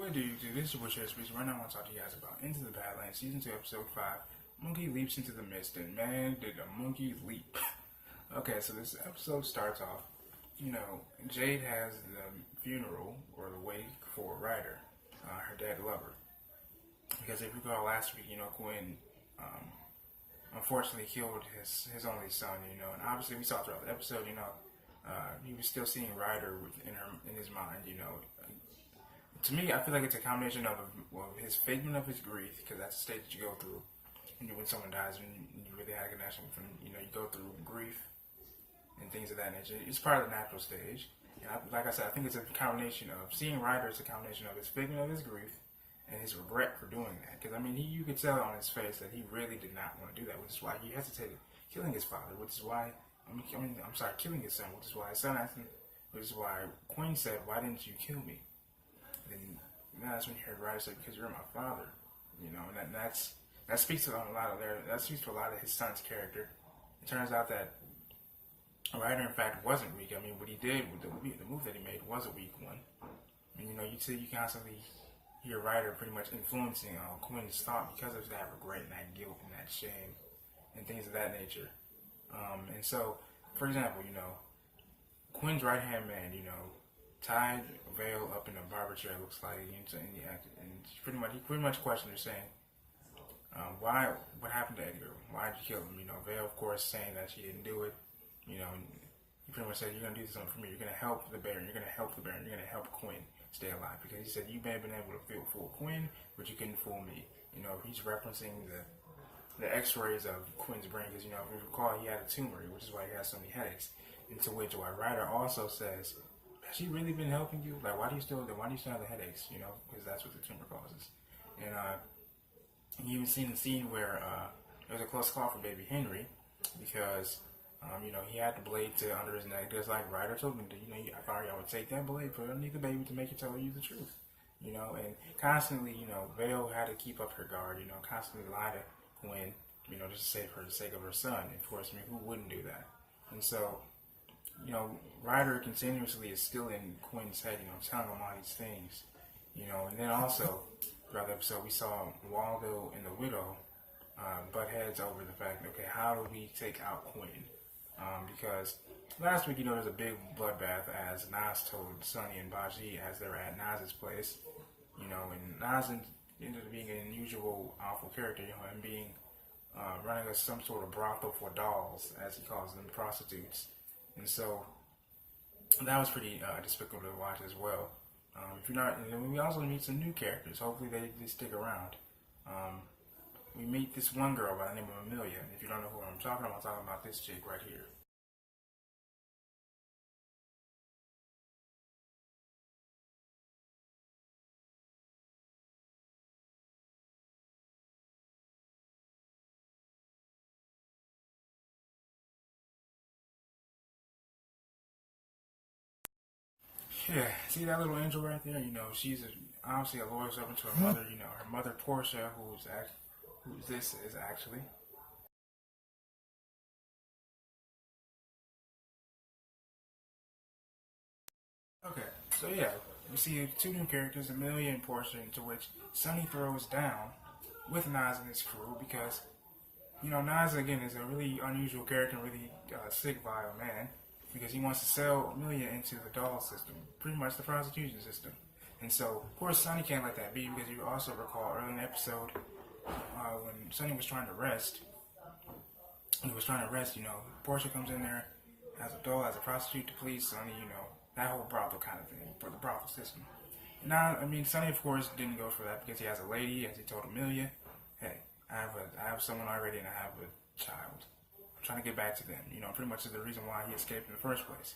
What do you do? This is your Bush Speech. Right now I want to talk to you guys about Into the Badlands, Season 2, Episode 5. Monkey leaps into the mist, and man, did the monkey leap. Okay, so this episode starts off, Jade has the funeral, or the wake for Ryder, her dead lover. Because if you recall last week, Quinn, unfortunately killed his only son, and obviously we saw throughout the episode, he was still seeing Ryder in his mind, To me, I feel like it's a combination of his figment of his grief, because that's the state that you go through when someone dies, and you really have a connection with them. You go through grief and things of that nature. It's part of the natural stage. And like I said, I think it's a combination of seeing Ryder as a combination of his figment of his grief and his regret for doing that. Because you could tell on his face that he really did not want to do that, which is why he hesitated killing his father, which is why killing his son, which is why his son asked him, which is why Quinn said, "Why didn't you kill me?" And that's when you heard Ryder say, "Because you're my father," and that speaks to a lot of his son's character. It turns out that Ryder, in fact, wasn't weak. What he did with the move that he made was a weak one. You constantly hear Ryder pretty much influencing Quinn's thought because of that regret and that guilt and that shame and things of that nature. And so, for example, Quinn's right-hand man, tied Vale up in a barber chair, looks like, and he pretty much questioned her, saying, what happened to Edgar? Why did you kill him? Vale, of course, saying that she didn't do it. He pretty much said, "You're gonna do something for me. You're gonna help the Baron. You're gonna help the Baron. You're gonna help Quinn stay alive." Because he said, "You may have been able to fool Quinn, but you couldn't fool me." He's referencing the X-rays of Quinn's brain, because if you recall, he had a tumor, which is why he has so many headaches. And to which Ryder also says, "Has she really been helping you? Like, why do you still have the headaches? Because that's what the tumor causes." And you even seen the scene where there was a close call for baby Henry, because he had the blade under his neck, just like Ryder told him to. I thought I would take that blade, put it underneath the baby to make it tell you the truth. And constantly, Vale had to keep up her guard, constantly lie to Quinn, just to save her, for the sake of her son. Of course, who wouldn't do that? And so, Ryder continuously is still in Quinn's head, telling him all these things, and then also, throughout the episode, we saw Waldo and the widow butt heads over the fact, okay, how do we take out Quinn? Because last week, there was a big bloodbath, as Nas told Sonny and Baji as they were at Nas's place, and Nas ended up being an unusual, awful character, and being running some sort of brothel for dolls, as he calls them, prostitutes. And so that was pretty despicable to watch as well. If you're not, and we also meet some new characters. Hopefully they stick around. We meet this one girl by the name of Amelia. And if you don't know who I'm talking about this chick right here. Yeah, see that little angel right there? She's obviously a loyal servant to her mother. Her mother Portia, who this is actually. Okay, so yeah, we see two new characters, Amelia and Portia, into which Sonny throws down with Nas and his crew, because Nas again is a really unusual character, really sick, vile man, because he wants to sell Amelia into the doll system, pretty much the prostitution system. And so, of course, Sonny can't let that be, because you also recall early in the episode when Sonny was trying to rest. Portia comes in there as a doll, as a prostitute to please Sonny, that whole brothel kind of thing, for the brothel system. Now, Sonny, of course, didn't go for that, because he has a lady, as he told Amelia, "Hey, I have someone already, and I have a child. I'm trying to get back to them." Pretty much is the reason why he escaped in the first place.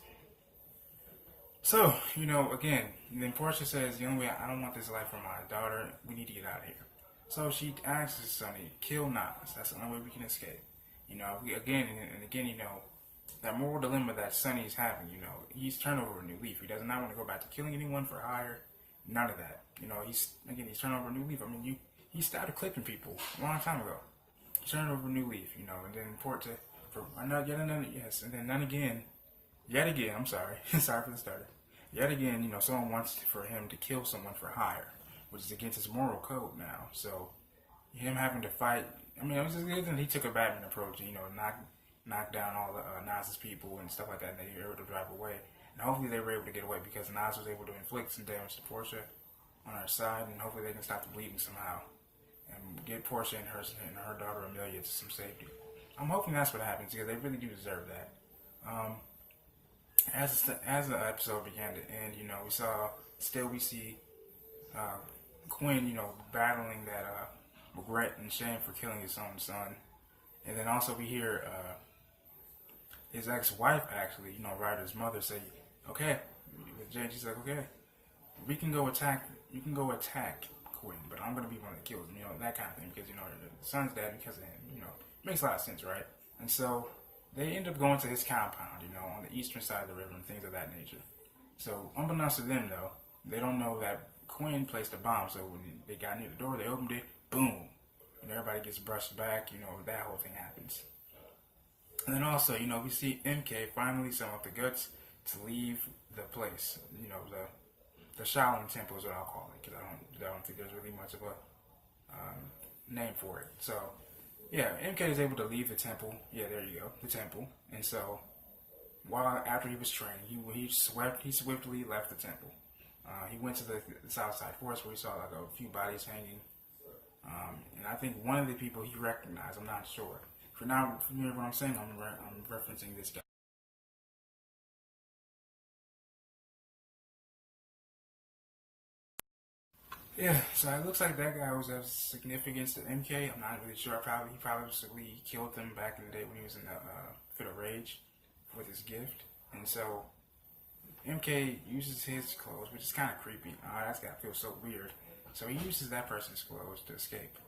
So, again, and then Portia says, "The only way, I don't want this life for my daughter. We need to get out of here." So she asks Sonny, "Kill Nas. That's the only way we can escape." Again, that moral dilemma that Sonny's having, he's turned over a new leaf. He does not want to go back to killing anyone for hire. None of that. He's turned over a new leaf. He started clipping people a long time ago. He turned over a new leaf, and then yet again, I'm sorry. Sorry for the starter. Yet again, someone wants for him to kill someone for hire. which is against his moral code now. So him having to fight, I mean, it was just good that he took a Batman approach, you know, knock down all the Nas's people and stuff like that, and they were able to drive away. And hopefully they were able to get away because Nas was able to inflict some damage to Portia on her side, and hopefully they can stop the bleeding somehow and get Portia and her daughter Amelia to some safety. I'm hoping that's what happens because they really do deserve that. As the episode began to end, you know, we see Quinn, you know, battling that regret and shame for killing his own son, and then also we hear his ex-wife actually, you know, Ryder's mother say, "Okay," with Jane, she's like, "Okay, you can go attack Quinn, but I'm gonna be one that kills him," you know, that kind of thing, because you know the son's dead because of him, you know, makes a lot of sense, right? And so they end up going to his compound, you know, on the eastern side of the river and things of that nature. So unbeknownst to them, though, they don't know that Quinn placed a bomb. So when they got near the door, they opened it, boom, and everybody gets brushed back. You know, that whole thing happens. And then also, you know, we see MK finally summon up the guts to leave the place. You know, the Shaolin Temple is what I'll call it, because I don't think there's really much of a name for it. So yeah, MK is able to leave the temple. Yeah, there you go, the temple. And so, after he was training, he swiftly left the temple. He went to the south side forest where he saw like a few bodies hanging. And I think one of the people he recognized, I'm not sure. For now, familiar with what I'm saying, I'm referencing this guy. Yeah, so it looks like that guy was of significance to MK. I'm not really sure. He probably killed him back in the day when he was in the fit of rage with his gift. And so MK uses his clothes, which is kind of creepy. That's gotta feel so weird. So he uses that person's clothes to escape.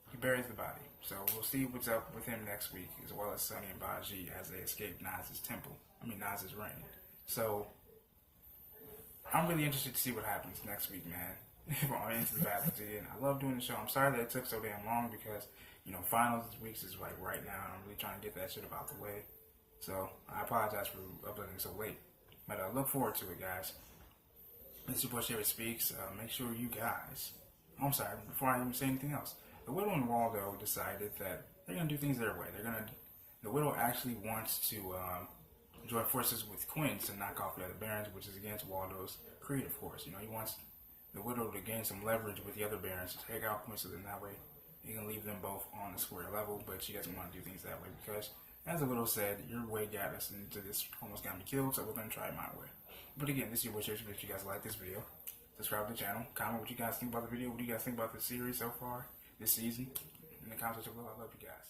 He buries the body. So we'll see what's up with him next week, as well as Sonny and Baji as they escape Nas's reign. So I'm really interested to see what happens next week, man. Into the Badlands again. I love doing the show. I'm sorry that it took so damn long because, you know, finals weeks is like right now, and I'm really trying to get that shit out the way. So I apologize for uploading so late, but I look forward to it, guys. This is your boy Sherry Speaks. Make sure you guys. I'm sorry. Before I even say anything else, the Widow and Waldo decided that they're gonna do things their way. The Widow actually wants to join forces with Quinn to knock off the other barons, which is against Waldo's creed, of course. You know, he wants the Widow to gain some leverage with the other barons to take out Quinn, so then that way he can leave them both on the square level. But she doesn't want to do things that way because, as the Widow said, your way got us into this, almost got me killed, so we're gonna try it my way. But again, this is your boy Church. If you guys like this video, subscribe to the channel, comment what you guys think about the video, what do you guys think about the series so far this season, in the comments below. I love you guys.